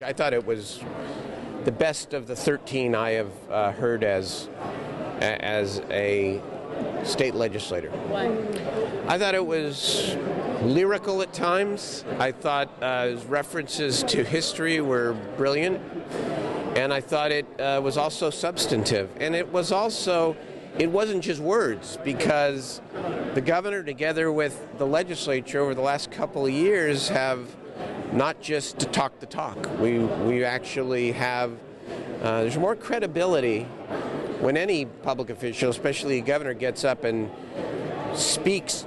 I thought it was the best of the 13 I have heard as a state legislator. Why? I thought it was lyrical at times. I thought his references to history were brilliant. And I thought it was also substantive. And it wasn't just words, because the governor, together with the legislature over the last couple of years, have not just to talk the talk. We actually have, there's more credibility when any public official, especially a governor, gets up and speaks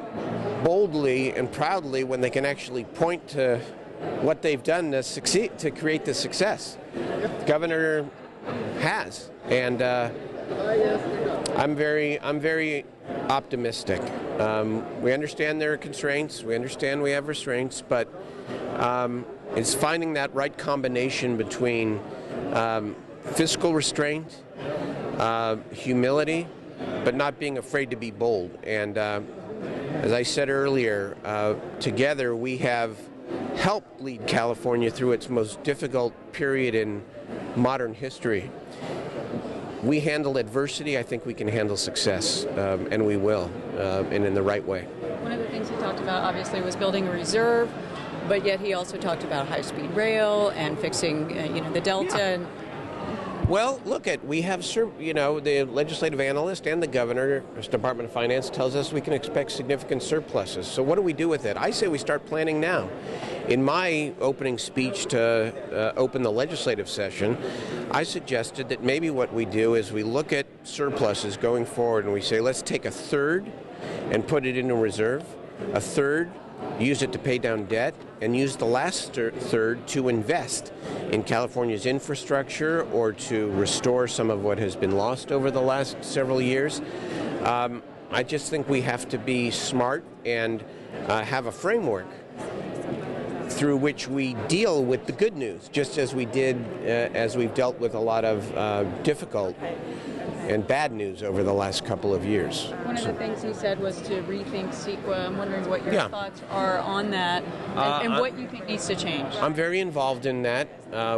boldly and proudly when they can actually point to what they've done to succeed, to create the success. The governor has, and I'm very optimistic. We understand there are constraints. We understand we have restraints, but it's finding that right combination between fiscal restraint, humility, but not being afraid to be bold. And as I said earlier, together we have helped lead California through its most difficult period in modern history. We handle adversity. I think we can handle success, and we will, and in the right way. One of the things he talked about, obviously, was building a reserve, but yet he also talked about high-speed rail and fixing, the Delta. Yeah. Well, we have, the legislative analyst and the governor's Department of Finance tells us we can expect significant surpluses. So what do we do with it? I say we start planning now. In my opening speech to open the legislative session, I suggested that maybe what we do is we look at surpluses going forward and we say, let's take a third and put it in a reserve, a third use it to pay down debt, and use the last third to invest in California's infrastructure or to restore some of what has been lost over the last several years. I just think we have to be smart and have a framework through which we deal with the good news, just as we did as we've dealt with a lot of difficult and bad news over the last couple of years. One of the things he said was to rethink CEQA. I'm wondering what your thoughts are on that and what you think needs to change. I'm very involved in that,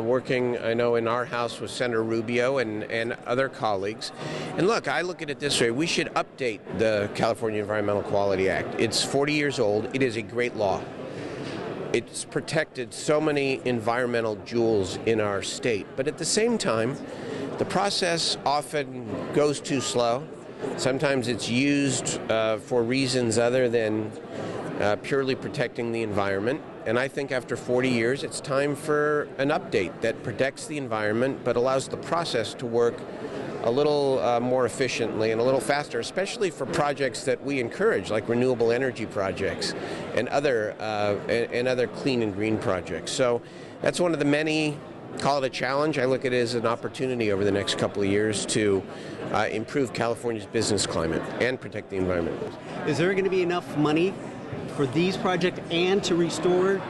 working, I know, in our House with Senator Rubio and other colleagues. And look, I look at it this way. We should update the California Environmental Quality Act. It's 40 years old. It is a great law. It's protected so many environmental jewels in our state. But at the same time, the process often goes too slow. Sometimes it's used for reasons other than purely protecting the environment. And I think after 40 years, it's time for an update that protects the environment but allows the process to work a little more efficiently and a little faster, especially for projects that we encourage, like renewable energy projects and other clean and green projects. So that's one of the many. Call it a challenge. I look at it as an opportunity over the next couple of years to improve California's business climate and protect the environment. Is there going to be enough money for these projects and to restore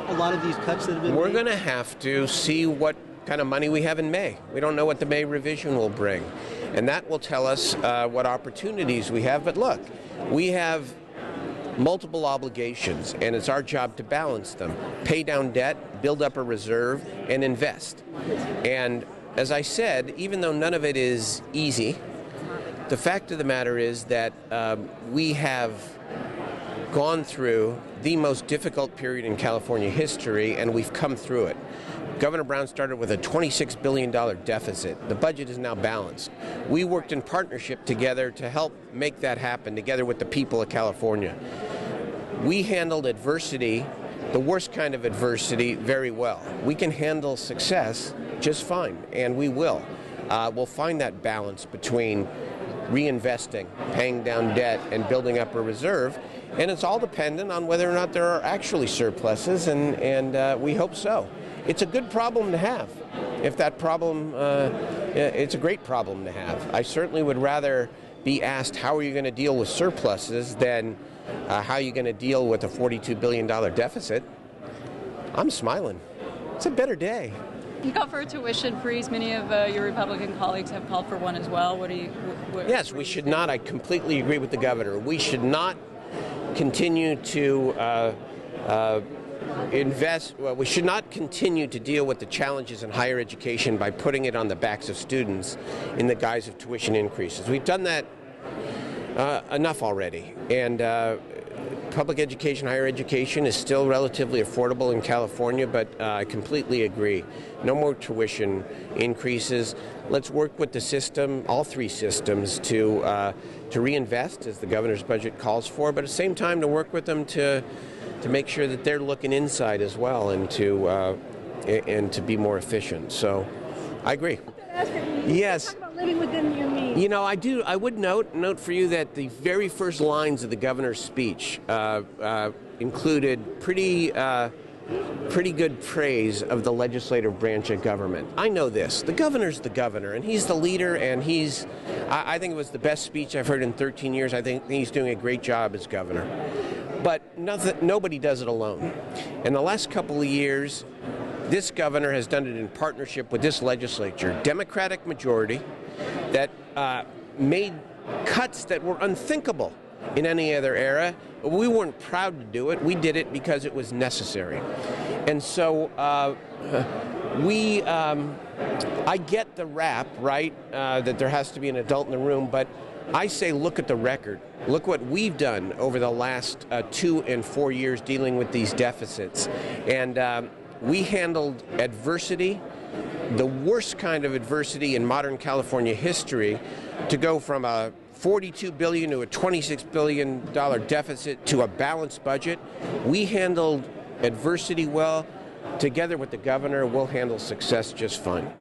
a lot of these cuts that have been made? We're going to have to see what kind of money we have in May. We don't know what the May revision will bring. And that will tell us what opportunities we have. But look, we have multiple obligations, and it's our job to balance them. Pay down debt, build up a reserve, and invest. And as I said, even though none of it is easy, the fact of the matter is that we have gone through the most difficult period in California history, and we've come through it. Governor Brown started with a $26 billion deficit. The budget is now balanced. We worked in partnership together to help make that happen, together with the people of California. We handled adversity, the worst kind of adversity, very well. We can handle success just fine, and we will. We'll find that balance between reinvesting, paying down debt, and building up a reserve. And it's all dependent on whether or not there are actually surpluses, and we hope so. It's a good problem to have. If that problem, it's a great problem to have. I certainly would rather be asked how are you going to deal with surpluses than how are you going to deal with a $42 billion deficit. I'm smiling. It's a better day. You call for a tuition freeze. Many of your Republican colleagues have called for one as well. Yes, we should not. I completely agree with the governor. We should not continue to we should not continue to deal with the challenges in higher education by putting it on the backs of students in the guise of tuition increases. We've done that enough already, and public education, higher education is still relatively affordable in California, but I completely agree. No more tuition increases. Let's work with the system, all three systems, to reinvest, as the governor's budget calls for, but at the same time to work with them to make sure that they're looking inside as well, and to be more efficient. So I agree. Yes. Talk about living within your means. You know, I would note for you that the very first lines of the governor's speech included pretty good praise of the legislative branch of government. I know this. The governor's the governor, and he's the leader, and I think it was the best speech I've heard in 13 years. I think he's doing a great job as governor. But nobody does it alone. In the last couple of years, this governor has done it in partnership with this legislature, Democratic majority, that made cuts that were unthinkable in any other era. We weren't proud to do it. We did it because it was necessary. And so I get the rap, right, that there has to be an adult in the room, but I say look at the record. Look what we've done over the last 2 and 4 years dealing with these deficits. And we handled adversity, the worst kind of adversity in modern California history, to go from a $42 billion to a $26 billion deficit to a balanced budget. We handled adversity well. Together with the governor, we'll handle success just fine.